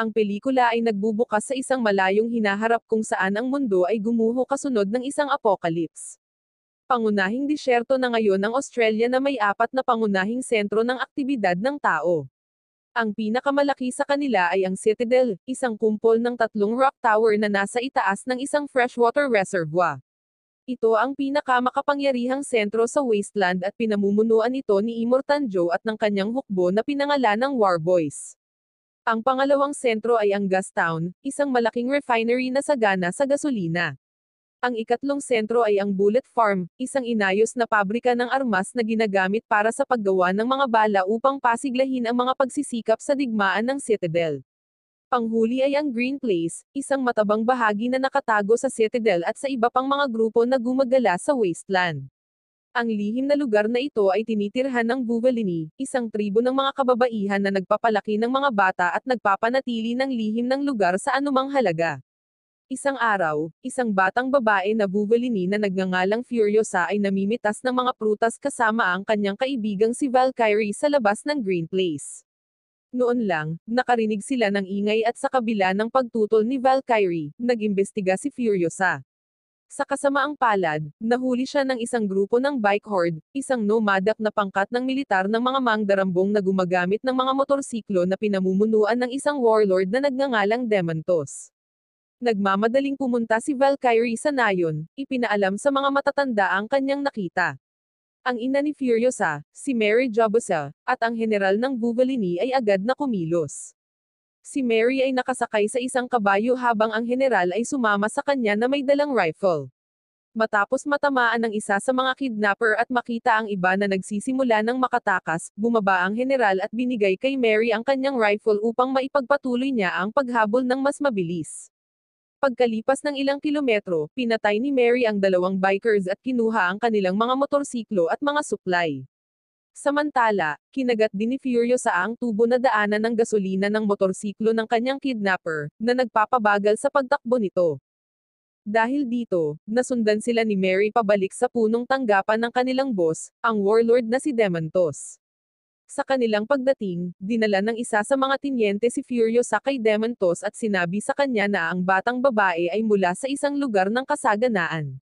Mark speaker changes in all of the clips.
Speaker 1: Ang pelikula ay nagbubukas sa isang malayong hinaharap kung saan ang mundo ay gumuho kasunod ng isang apocalypse. Pangunahing disyerto na ngayon ang Australia na may 4 na pangunahing sentro ng aktibidad ng tao. Ang pinakamalaki sa kanila ay ang Citadel, isang kumpol ng 3 rock tower na nasa itaas ng isang freshwater reservoir. Ito ang pinakamakapangyarihang sentro sa wasteland at pinamumunuan ito ni Immortan Joe at ng kanyang hukbo na pinangalanang War Boys. Ang pangalawang sentro ay ang Gastown, isang malaking refinery na sagana sa gasolina. Ang ikatlong sentro ay ang Bullet Farm, isang inayos na pabrika ng armas na ginagamit para sa paggawa ng mga bala upang pasiglahin ang mga pagsisikap sa digmaan ng Citadel. Panghuli ay ang Green Place, isang matabang bahagi na nakatago sa Citadel at sa iba pang mga grupo na gumagala sa wasteland. Ang lihim na lugar na ito ay tinitirhan ng Buvelini, isang tribo ng mga kababaihan na nagpapalaki ng mga bata at nagpapanatili ng lihim ng lugar sa anumang halaga. Isang araw, isang batang babae na Buvelini na nagngangalang Furiosa ay namimitas ng mga prutas kasama ang kanyang kaibigang si Valkyrie sa labas ng Green Place. Noon lang, nakarinig sila ng ingay at sa kabila ng pagtutol ni Valkyrie, nag-imbestiga si Furiosa. Sa kasamaang palad, nahuli siya ng isang grupo ng Bike Horde, isang nomadak na pangkat ng militar ng mga mangdarambong na gumagamit ng mga motorsiklo na pinamumunuan ng isang warlord na nagngangalang Dementos. Nagmamadaling pumunta si Valkyrie sa nayon, ipinaalam sa mga matatanda ang kanyang nakita. Ang ina ni Furiosa, si Mary Jabusa, at ang general ng Buvelini ay agad na kumilos. Si Mary ay nakasakay sa isang kabayo habang ang general ay sumama sa kanya na may dalang rifle. Matapos matamaan ng isa sa mga kidnapper at makita ang iba na nagsisimula ng makatakas, bumaba ang general at binigay kay Mary ang kanyang rifle upang maipagpatuloy niya ang paghabol ng mas mabilis. Pagkalipas ng ilang kilometro, pinatay ni Mary ang 2 bikers at kinuha ang kanilang mga motorsiklo at mga suklay. Samantala, kinagat din ni Furiosa ang tubo na daanan ng gasolina ng motorsiklo ng kanyang kidnapper, na nagpapabagal sa pagtakbo nito. Dahil dito, nasundan sila ni Mary pabalik sa punong tanggapan ng kanilang boss, ang warlord na si Dementos. Sa kanilang pagdating, dinala ng isa sa mga tinyente si Furiosa kay Dementos at sinabi sa kanya na ang batang babae ay mula sa isang lugar ng kasaganaan.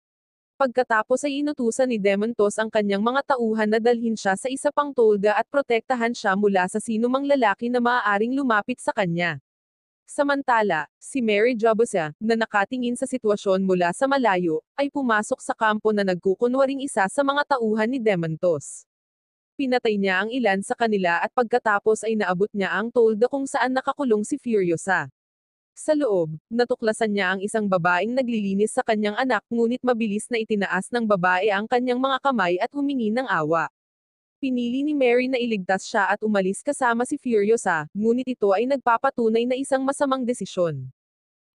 Speaker 1: Pagkatapos ay inutusan ni Dementos ang kanyang mga tauhan na dalhin siya sa isa pang tolda at protektahan siya mula sa sinumang lalaki na maaaring lumapit sa kanya. Samantala, si Mary Jabusa, na nakatingin sa sitwasyon mula sa malayo, ay pumasok sa kampo na nagkukunwaring isa sa mga tauhan ni Dementos. Pinatay niya ang ilan sa kanila at pagkatapos ay naabot niya ang tolda kung saan nakakulong si Furiosa. Sa loob, natuklasan niya ang isang babaeng naglilinis sa kanyang anak ngunit mabilis na itinaas ng babae ang kanyang mga kamay at humingi ng awa. Pinili ni Mary na iligtas siya at umalis kasama si Furiosa, ngunit ito ay nagpapatunay na isang masamang desisyon.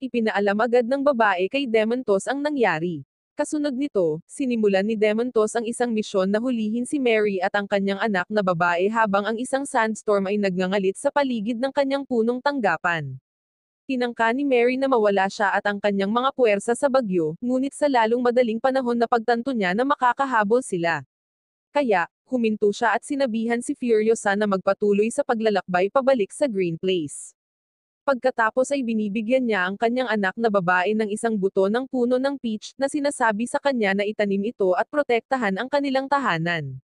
Speaker 1: Ipinaalam agad ng babae kay Dementos ang nangyari. Kasunod nito, sinimulan ni Dementos ang isang misyon na hulihin si Mary at ang kanyang anak na babae habang ang isang sandstorm ay nagngangalit sa paligid ng kanyang punong tanggapan. Tinangka ni Mary na mawala siya at ang kanyang mga puwersa sa bagyo, ngunit sa lalong madaling panahon na pagtanto niya na makakahabol sila. Kaya, huminto siya at sinabihan si Furiosa na magpatuloy sa paglalakbay pabalik sa Green Place. Pagkatapos ay binibigyan niya ang kanyang anak na babae ng isang buto ng puno ng peach na sinasabi sa kanya na itanim ito at protektahan ang kanilang tahanan.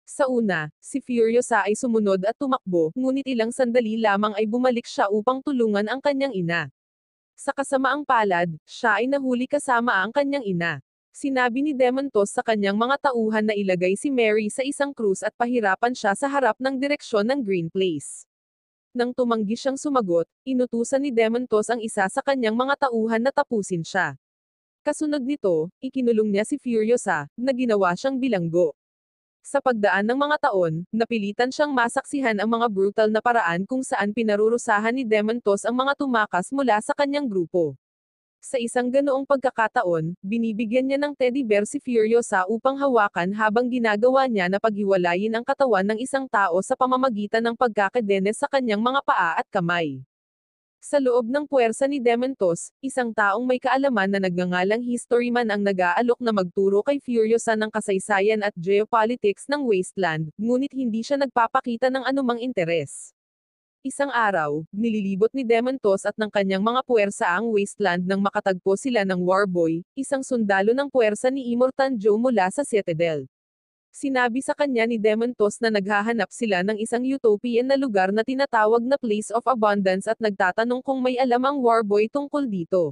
Speaker 1: Sa una, si Furiosa ay sumunod at tumakbo, ngunit ilang sandali lamang ay bumalik siya upang tulungan ang kanyang ina. Sa kasamaang palad, siya ay nahuli kasama ang kanyang ina. Sinabi ni Dementos sa kanyang mga tauhan na ilagay si Mary sa isang krus at pahirapan siya sa harap ng direksyon ng Green Place. Nang tumanggi siyang sumagot, inutusan ni Dementos ang isa sa kanyang mga tauhan na tapusin siya. Kasunod nito, ikinulong niya si Furiosa, na ginawa siyang bilanggo. Sa pagdaan ng mga taon, napilitan siyang masaksihan ang mga brutal na paraan kung saan pinarurusahan ni Dementos ang mga tumakas mula sa kanyang grupo. Sa isang ganoong pagkakataon, binibigyan niya ng teddy bear si Furiosa upang hawakan habang ginagawa niya na paghiwalayin ang katawan ng isang tao sa pamamagitan ng pagkakadenes sa kanyang mga paa at kamay. Sa loob ng puwersa ni Dementos, isang taong may kaalaman na nagngangalang historyman ang nag-aalok na magturo kay Furiosa ng kasaysayan at geopolitics ng wasteland, ngunit hindi siya nagpapakita ng anumang interes. Isang araw, nililibot ni Dementos at ng kanyang mga puwersa ang wasteland nang makatagpo sila ng Warboy, isang sundalo ng puwersa ni Immortan Joe mula sa Citadel. Sinabi sa kanya ni Dementos na naghahanap sila ng isang utopian na lugar na tinatawag na Place of Abundance at nagtatanong kung may alam ang Warboy tungkol dito.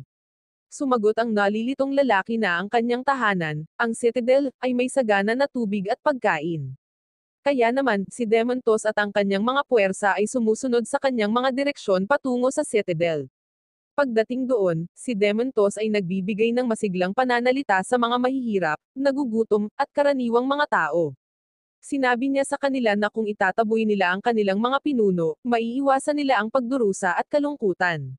Speaker 1: Sumagot ang nalilitong lalaki na ang kanyang tahanan, ang Citadel, ay may sagana na tubig at pagkain. Kaya naman, si Dementos at ang kanyang mga puwersa ay sumusunod sa kanyang mga direksyon patungo sa Citadel. Pagdating doon, si Dementos ay nagbibigay ng masiglang pananalita sa mga mahihirap, nagugutom, at karaniwang mga tao. Sinabi niya sa kanila na kung itataboy nila ang kanilang mga pinuno, maiiwasan nila ang pagdurusa at kalungkutan.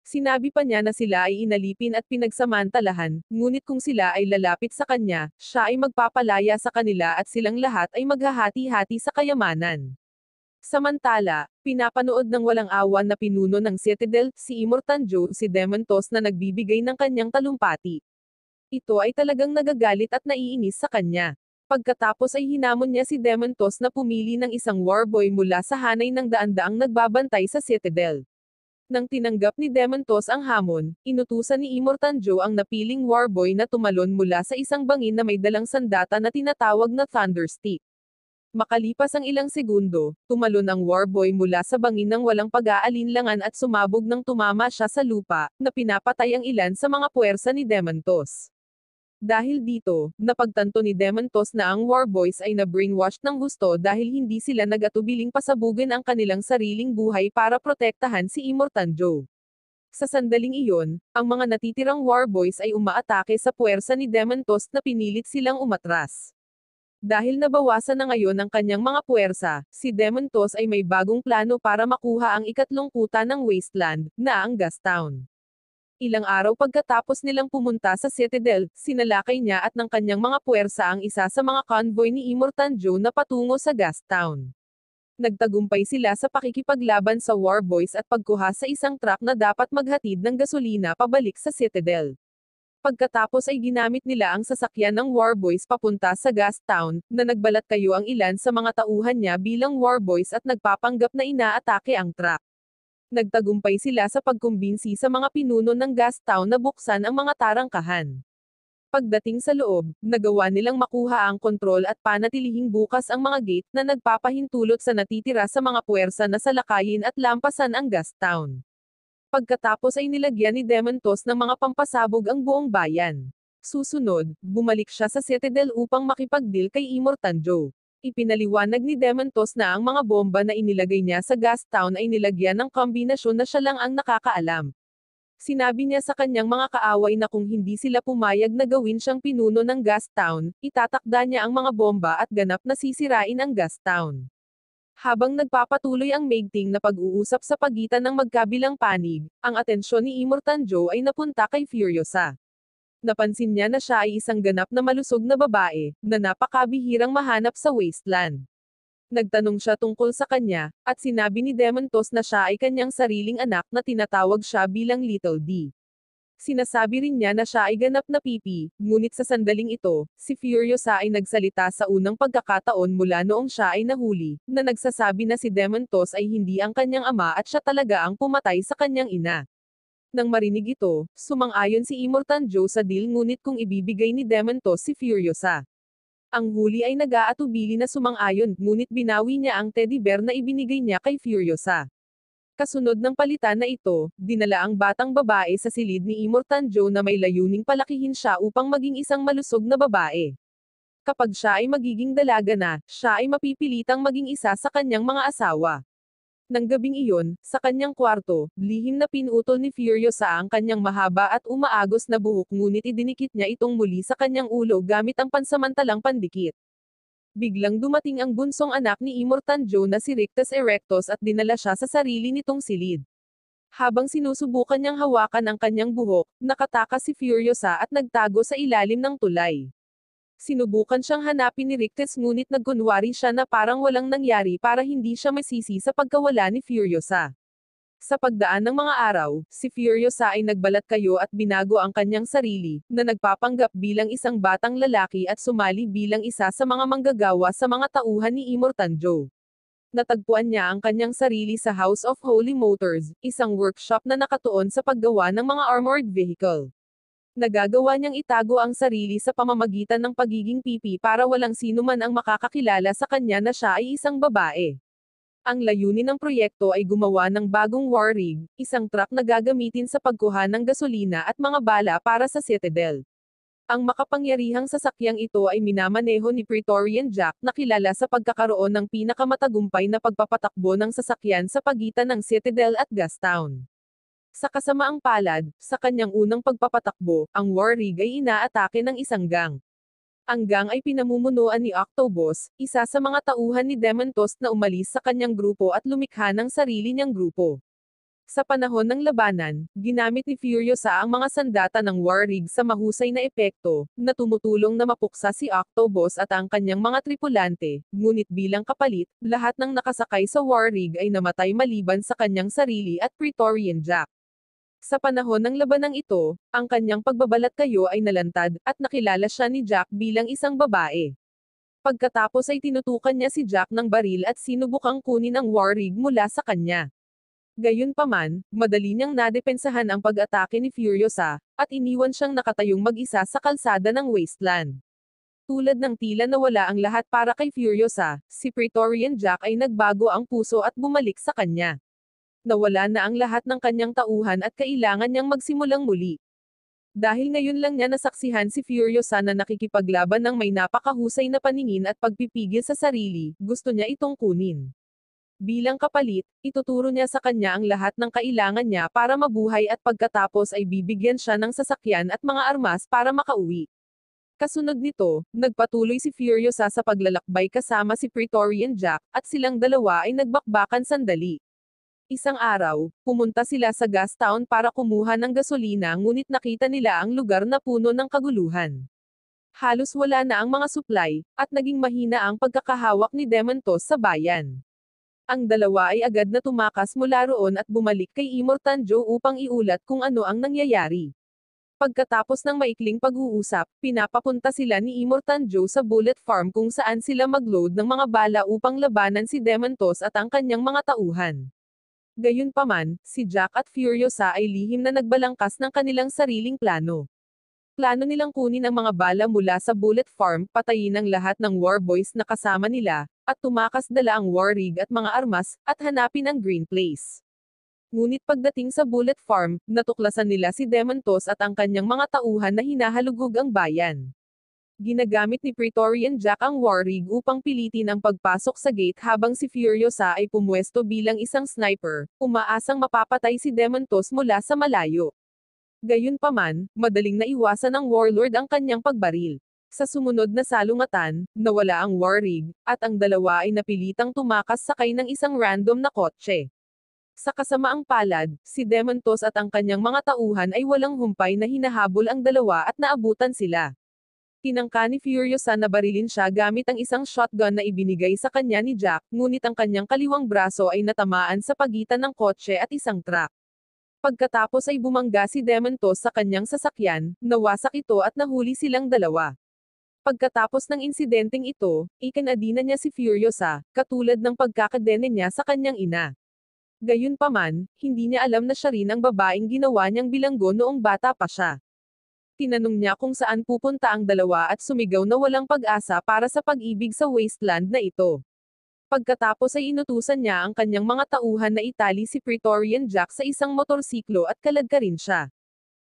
Speaker 1: Sinabi pa niya na sila ay inalipin at pinagsamantalahan, ngunit kung sila ay lalapit sa kanya, siya ay magpapalaya sa kanila at silang lahat ay maghahati-hati sa kayamanan. Samantala, pinapanood ng walang awa na pinuno ng Citadel, si Immortan Joe, si Dementos na nagbibigay ng kanyang talumpati. Ito ay talagang nagagalit at naiinis sa kanya. Pagkatapos ay hinamon niya si Dementos na pumili ng isang warboy mula sa hanay ng daan-daang nagbabantay sa Citadel. Nang tinanggap ni Dementos ang hamon, inutusan ni Immortan Joe ang napiling warboy na tumalon mula sa isang bangin na may dalang sandata na tinatawag na Thunderstick. Makalipas ang ilang segundo, tumalon ang warboy mula sa bangin ng walang pag-aalinlangan at sumabog nang tumama siya sa lupa, na pinapatay ang ilan sa mga puwersa ni Dementos. Dahil dito, napagtanto ni Dementos na ang warboys ay na-brainwash ng husto dahil hindi sila nag-atubiling pasabugin ang kanilang sariling buhay para protektahan si Immortan Joe. Sa sandaling iyon, ang mga natitirang warboys ay umaatake sa puwersa ni Dementos na pinilit silang umatras. Dahil nabawasan na ngayon ang kanyang mga puwersa, si Dementos ay may bagong plano para makuha ang ikatlong kuta ng wasteland, na ang Gastown. Ilang araw pagkatapos nilang pumunta sa Citadel, sinalakay niya at ng kanyang mga puwersa ang isa sa mga convoy ni Immortan Joe na patungo sa Gastown. Nagtagumpay sila sa pakikipaglaban sa warboys at pagkuha sa isang truck na dapat maghatid ng gasolina pabalik sa Citadel. Pagkatapos ay ginamit nila ang sasakyan ng warboys papunta sa Gastown, na nagbalat kayo ang ilan sa mga tauhan niya bilang warboys at nagpapanggap na inaatake ang truck. Nagtagumpay sila sa pagkumbinsi sa mga pinuno ng Gastown na buksan ang mga tarangkahan. Pagdating sa loob, nagawa nilang makuha ang kontrol at panatilihing bukas ang mga gate na nagpapahintulot sa natitira sa mga puwersa na salakayin at lampasan ang Gastown. Pagkatapos ay nilagyan ni Dementos ng mga pampasabog ang buong bayan. Susunod, bumalik siya sa Citadel upang makipag-deal kay Immortan Joe. Ipinaliwanag ni Dementos na ang mga bomba na inilagay niya sa Gastown ay nilagyan ng kombinasyon na siya lang ang nakakaalam. Sinabi niya sa kanyang mga kaaway na kung hindi sila pumayag na gawin siyang pinuno ng Gastown, itatakda niya ang mga bomba at ganap na sisirain ang Gastown. Habang nagpapatuloy ang maigting na pag-uusap sa pagitan ng magkabilang panig, ang atensyon ni Immortan Joe ay napunta kay Furiosa. Napansin niya na siya ay isang ganap na malusog na babae, na napakabihirang mahanap sa wasteland. Nagtanong siya tungkol sa kanya, at sinabi ni Dementos na siya ay kanyang sariling anak na tinatawag siya bilang Little D. Sinasabi rin niya na siya ay ganap na pipi, ngunit sa sandaling ito, si Furiosa ay nagsalita sa unang pagkakataon mula noong siya ay nahuli, na nagsasabi na si Dementos ay hindi ang kanyang ama at siya talaga ang pumatay sa kanyang ina. Nang marinig ito, sumang-ayon si Immortan Joe sa deal ngunit kung ibibigay ni Dementos si Furiosa. Ang huli ay nag-aatubili na sumang-ayon, ngunit binawi niya ang teddy bear na ibinigay niya kay Furiosa. Kasunod ng palitan na ito, dinala ang batang babae sa silid ni Immortan Joe na may layuning palakihin siya upang maging isang malusog na babae. Kapag siya ay magiging dalaga na, siya ay mapipilitang maging isa sa kanyang mga asawa. Nang gabing iyon, sa kanyang kwarto, lihim na pinutol ni Furiosa ang kanyang mahaba at umaagos na buhok ngunit idinikit niya itong muli sa kanyang ulo gamit ang pansamantalang pandikit. Biglang dumating ang bunsong anak ni Immortan Joe na si Rictus Erectus at dinala siya sa sarili nitong silid. Habang sinusubukan niyang hawakan ang kanyang buhok, nakatakas si Furiosa at nagtago sa ilalim ng tulay. Sinubukan siyang hanapin ni Rictus ngunit nagkunwari siya na parang walang nangyari para hindi siya masisi sa pagkawala ni Furiosa. Sa pagdaan ng mga araw, si Furiosa ay nagbalat kayo at binago ang kanyang sarili, na nagpapanggap bilang isang batang lalaki at sumali bilang isa sa mga manggagawa sa mga tauhan ni Immortan Joe. Natagpuan niya ang kanyang sarili sa House of Holy Motors, isang workshop na nakatuon sa paggawa ng mga armored vehicle. Nagagawa niyang itago ang sarili sa pamamagitan ng pagiging pipi para walang sino man ang makakakilala sa kanya na siya ay isang babae. Ang layunin ng proyekto ay gumawa ng bagong war rig, isang truck na gagamitin sa pagkuha ng gasolina at mga bala para sa Citadel. Ang makapangyarihang sasakyang ito ay minamaneho ni Praetorian Jack na kilala sa pagkakaroon ng pinakamatagumpay na pagpapatakbo ng sasakyan sa pagitan ng Citadel at Gastown. Sa kasamaang palad, sa kanyang unang pagpapatakbo, ang war rig ay inaatake ng isang gang. Ang gang ay pinamumunuan ni Octobus, isa sa mga tauhan ni Dementos na umalis sa kanyang grupo at lumikha ng sarili niyang grupo. Sa panahon ng labanan, ginamit ni Furiosa ang mga sandata ng war rig sa mahusay na epekto, na tumutulong na mapuksa si Octobus at ang kanyang mga tripulante, ngunit bilang kapalit, lahat ng nakasakay sa war rig ay namatay maliban sa kanyang sarili at Praetorian Jack. Sa panahon ng labanang ito, ang kanyang pagbabalat kayo ay nalantad, at nakilala siya ni Jack bilang isang babae. Pagkatapos ay tinutukan niya si Jack ng baril at sinubukang kunin ang war rig mula sa kanya. Gayunpaman, madali niyang nadepensahan ang pag-atake ni Furiosa, at iniwan siyang nakatayong mag-isa sa kalsada ng wasteland. Tulad ng tila nawala ang lahat para kay Furiosa, si Praetorian Jack ay nagbago ang puso at bumalik sa kanya. Nawala na ang lahat ng kanyang tauhan at kailangan niyang magsimulang muli. Dahil ngayon lang niya nasaksihan si Furiosa na nakikipaglaban ng may napakahusay na paningin at pagpipigil sa sarili, gusto niya itong kunin. Bilang kapalit, ituturo niya sa kanya ang lahat ng kailangan niya para mabuhay at pagkatapos ay bibigyan siya ng sasakyan at mga armas para makauwi. Kasunod nito, nagpatuloy si Furiosa sa paglalakbay kasama si Praetorian Jack, at silang dalawa ay nagbakbakan sandali. Isang araw, pumunta sila sa Gastown para kumuha ng gasolina ngunit nakita nila ang lugar na puno ng kaguluhan. Halos wala na ang mga supply, at naging mahina ang pagkakahawak ni Dementos sa bayan. Ang dalawa ay agad na tumakas mula roon at bumalik kay Imortanjo upang iulat kung ano ang nangyayari. Pagkatapos ng maikling pag-uusap, pinapapunta sila ni Imortanjo sa Bullet Farm kung saan sila mag-load ng mga bala upang labanan si Dementos at ang kanyang mga tauhan. Gayunpaman, si Jack at Furiosa ay lihim na nagbalangkas ng kanilang sariling plano. Plano nilang kunin ang mga bala mula sa Bullet Farm, patayin ang lahat ng war boys na kasama nila, at tumakas dala ang war rig at mga armas, at hanapin ang Green Place. Ngunit pagdating sa Bullet Farm, natuklasan nila si Dementos at ang kanyang mga tauhan na hinahalugog ang bayan. Ginagamit ni Praetorian Jack ang war rig upang pilitin ang pagpasok sa gate habang si Furiosa ay pumwesto bilang isang sniper, umaasang mapapatay si Dementos mula sa malayo. Gayunpaman, madaling naiwasan ng warlord ang kanyang pagbaril. Sa sumunod na salungatan, nawala ang war rig, at ang dalawa ay napilitang tumakas sakay ng isang random na kotse. Sa kasamaang palad, si Dementos at ang kanyang mga tauhan ay walang humpay na hinahabol ang dalawa at naabutan sila. Tinangka ni Furiosa na barilin siya gamit ang isang shotgun na ibinigay sa kanya ni Jack, ngunit ang kanyang kaliwang braso ay natamaan sa pagitan ng kotse at isang truck. Pagkatapos ay bumangga si Dementos sa kanyang sasakyan, nawasak ito at nahuli silang dalawa. Pagkatapos ng insidenteng ito, ikinadina niya si Furiosa, katulad ng pagkakadene niya sa kanyang ina. Gayunpaman, hindi niya alam na siya rin ang babaeng ginawa niyang bilanggo noong bata pa siya. Tinanong niya kung saan pupunta ang dalawa at sumigaw na walang pag-asa para sa pag-ibig sa wasteland na ito. Pagkatapos ay inutusan niya ang kanyang mga tauhan na itali si Praetorian Jack sa isang motorsiklo at kaladkarin siya.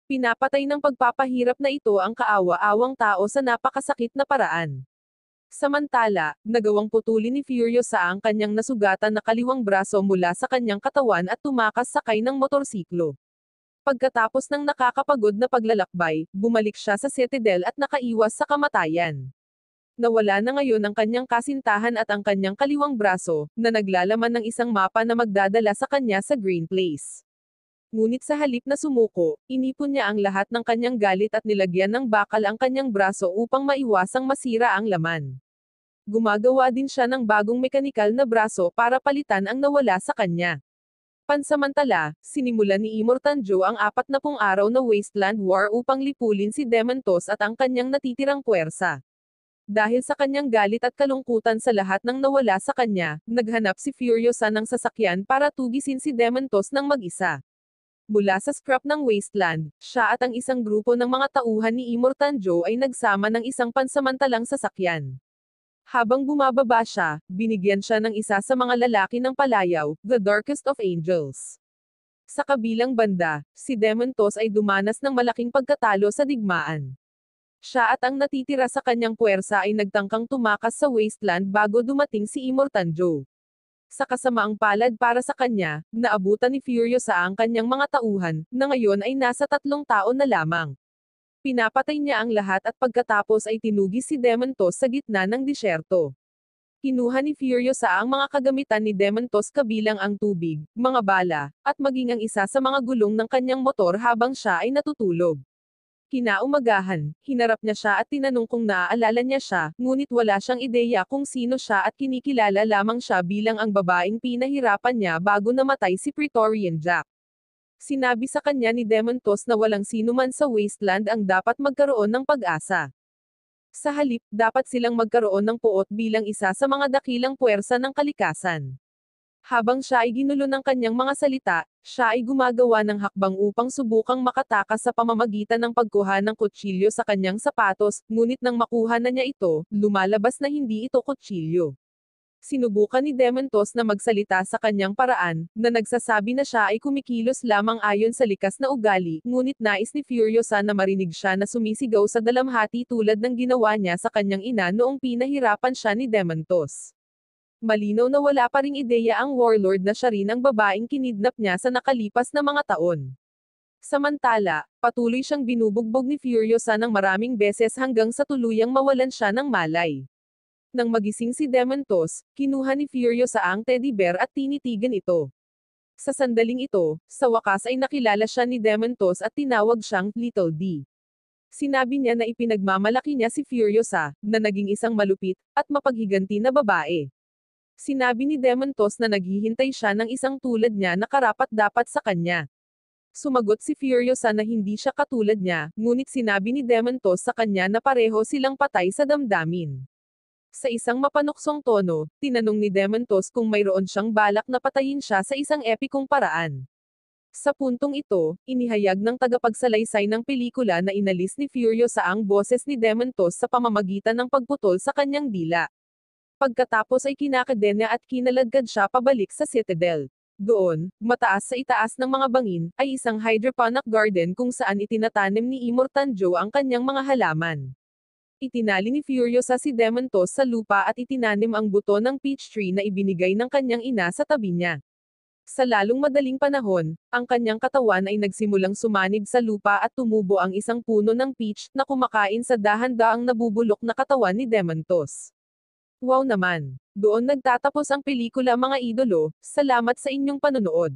Speaker 1: Pinapatay ng pagpapahirap na ito ang kaawa-awang tao sa napakasakit na paraan. Samantala, nagawang putulin ni Furiosa ang kanyang nasugatan na kaliwang braso mula sa kanyang katawan at tumakas sakay ng motorsiklo. Pagkatapos ng nakakapagod na paglalakbay, bumalik siya sa Citadel at nakaiwas sa kamatayan. Nawala na ngayon ang kanyang kasintahan at ang kanyang kaliwang braso, na naglalaman ng isang mapa na magdadala sa kanya sa Green Place. Ngunit sa halip na sumuko, inipon niya ang lahat ng kanyang galit at nilagyan ng bakal ang kanyang braso upang maiwasang masira ang laman. Gumagawa din siya ng bagong mekanikal na braso para palitan ang nawala sa kanya. Pansamantala, sinimulan ni Imortanjo ang 40 araw na Wasteland War upang lipulin si Dementos at ang kanyang natitirang puwersa. Dahil sa kanyang galit at kalungkutan sa lahat ng nawala sa kanya, naghanap si Furiosa ng sasakyan para tugisin si Dementos ng mag-isa. Mula sa scrap ng wasteland, siya at ang isang grupo ng mga tauhan ni Immortanjo ay nagsama ng isang pansamantalang sasakyan. Habang bumababa siya, binigyan siya ng isa sa mga lalaki ng palayaw, the Darkest of Angels. Sa kabilang banda, si Dementos ay dumanas ng malaking pagkatalo sa digmaan. Siya at ang natitira sa kanyang puwersa ay nagtangkang tumakas sa wasteland bago dumating si Immortanjo. Sa kasamaang palad para sa kanya, naabutan ni Furiosa ang kanyang mga tauhan, na ngayon ay nasa 3 taon na lamang. Pinapatay niya ang lahat at pagkatapos ay tinugis si Dementos sa gitna ng disyerto. Kinuha ni Furiosa ang mga kagamitan ni Dementos kabilang ang tubig, mga bala, at maging ang isa sa mga gulong ng kanyang motor habang siya ay natutulog. Kinaumagahan, hinarap niya siya at tinanong kung naaalala niya siya, ngunit wala siyang ideya kung sino siya at kinikilala lamang siya bilang ang babaeng pinahirapan niya bago namatay si Praetorian Jack. Sinabi sa kanya ni Dementos na walang sinuman sa wasteland ang dapat magkaroon ng pag-asa. Sa halip, dapat silang magkaroon ng puot bilang isa sa mga dakilang puwersa ng kalikasan. Habang siya ay ginulo ng kanyang mga salita, siya ay gumagawa ng hakbang upang subukang makatakas sa pamamagitan ng pagkuha ng kutsilyo sa kanyang sapatos, ngunit nang makuha na niya ito, lumalabas na hindi ito kutsilyo. Sinubukan ni Dementos na magsalita sa kanyang paraan, na nagsasabi na siya ay kumikilos lamang ayon sa likas na ugali, ngunit nais ni Furiosa na marinig siya na sumisigaw sa dalamhati tulad ng ginawa niya sa kanyang ina noong pinahirapan siya ni Dementos. Malinaw na wala pa ring ideya ang warlord na siya rin ang babaeng kinidnap niya sa nakalipas na mga taon. Samantala, patuloy siyang binubugbog ni Furiosa ng maraming beses hanggang sa tuluyang mawalan siya ng malay. Nang magising si Dementos, kinuha ni Furiosa ang teddy bear at tinitigan ito. Sa sandaling ito, sa wakas ay nakilala siya ni Dementos at tinawag siyang Little D. Sinabi niya na ipinagmamalaki niya si Furiosa, na naging isang malupit, at mapaghiganti na babae. Sinabi ni Dementos na naghihintay siya ng isang tulad niya na karapat-dapat sa kanya. Sumagot si Furiosa na hindi siya katulad niya, ngunit sinabi ni Dementos sa kanya na pareho silang patay sa damdamin. Sa isang mapanuksong tono, tinanong ni Dementos kung mayroon siyang balak na patayin siya sa isang epikong paraan. Sa puntong ito, inihayag ng tagapagsalaysay ng pelikula na inalis ni Furiosa ang boses ni Dementos sa pamamagitan ng pagputol sa kanyang dila. Pagkatapos ay kinakadena at kinaladkad siya pabalik sa Citadel. Doon, mataas sa itaas ng mga bangin, ay isang hydroponic garden kung saan itinatanim ni Immortanjo ang kanyang mga halaman. Itinali ni Furiosa si Dementos sa lupa at itinanim ang buto ng peach tree na ibinigay ng kanyang ina sa tabi niya. Sa lalong madaling panahon, ang kanyang katawan ay nagsimulang sumanib sa lupa at tumubo ang isang puno ng peach na kumakain sa dahan-daang nabubulok na katawan ni Dementos. Wow naman! Doon nagtatapos ang pelikula mga idolo, salamat sa inyong panonood.